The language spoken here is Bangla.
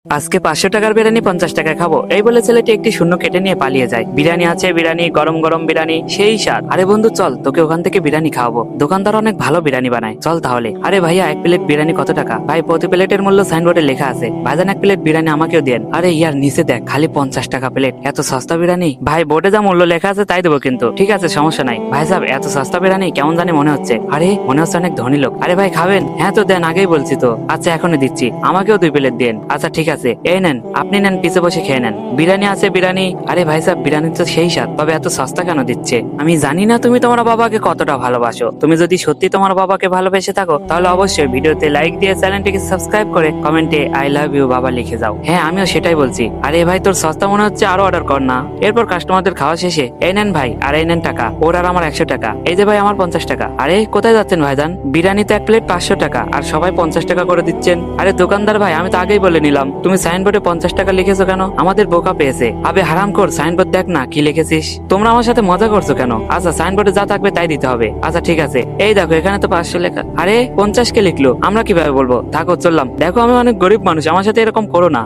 আজকে 500 টাকার বিরিয়ানি 50 টাকায় খাবো, এই বলে ছেলেটি একটি শূন্য কেটে নিয়ে পালিয়ে যায়। বিরিয়ানি আছে, বিরিয়ানি গরম গরম বিরিয়ানি, সেই স্বাদ। আরে বন্ধু চল, তোকে ওখান থেকে বিরিয়ানি খাওয়াবো, দোকানদার অনেক ভালো বিরিয়ানি বানায়, চল তাহলে। আরে ভাইয়া, এক প্লেট বিরিয়ানি কত টাকা? ভাই প্রতি প্লেটের মূল্য সাইনবোর্ডে লেখা আছে। ভাইজান এক প্লেট বিরিয়ানি আমাকেও দেন। আরে ইয়ার, নিচে দেখ, খালি 50 টাকা প্লেট, এত সস্তা বিরিয়ানি? ভাই বোর্ডে যা মূল্য লেখা আছে তাই দেবো, কিন্তু ঠিক আছে সমস্যা নাই। ভাই সাহেব, এত সস্তা বিরিয়ানি কেমন জানি মনে হচ্ছে। আরে মনে হচ্ছে অনেক ধনী লোক। আরে ভাই খাবেন? হ্যাঁ তো দেন, আগেই বলছি তো। আচ্ছা এখনই দিচ্ছি, আমাকেও 2 প্লেট দেন। আচ্ছা ঠিক আছে, এই নেন, আপনি নেন, পিছে বসে খেয়ে নেন। বিরিয়ানি আছে, বিরিয়ানি। আরে ভাই সাহেব, বিরিয়ানি তো সেই স্বাদ, তবে এত সস্তা কেন দিচ্ছে? আমি জানি না তুমি তোমার বাবাকে কতটা ভালোবাসো। তুমি যদি সত্যি তোমার বাবাকে ভালোবেসে থাকো, তাহলে অবশ্যই ভিডিওতে লাইক দিয়ে চ্যানেলটিকে সাবস্ক্রাইব করে কমেন্টে আই লাভ ইউ বাবা লিখে যাও। হ্যাঁ আমিও সেটাই বলছি। আরে ভাই তোর সস্তা মনে হচ্ছে, আরো অর্ডার কর না। এরপর কাস্টমারদের খাওয়া শেষে এই নেন ভাই, আর এই নেন টাকা, ওর আর আমার 100 টাকা। এই যে ভাই আমার 50 টাকা। আরে কোথায় যাচ্ছেন ভাইজান? বিরিয়ানি তো এক প্লেট 500 টাকা, আর সবাই 50 টাকা করে দিচ্ছেন। আরে দোকানদার ভাই, আমি তো আগেই বলে নিলাম, তুমি সাইনবোর্ডে 50 টাকা লিখেছো কেন? আমাদের বোকা পেয়েছে। আবে হারাম কর, সাইনবোর্ড দেখ না কি লিখেছিস। তোমরা আমার সাথে মজা করছো কেন? আচ্ছা সাইনবোর্ডে যা থাকবে তাই দিতে হবে। আচ্ছা ঠিক আছে, এই দেখো এখানে তো 500 লেখা। আরে 50 কে লিখলো, আমরা কিভাবে বলবো? থাকো চললাম। দেখো আমি অনেক গরিব মানুষ, আমার সাথে এরকম করো না।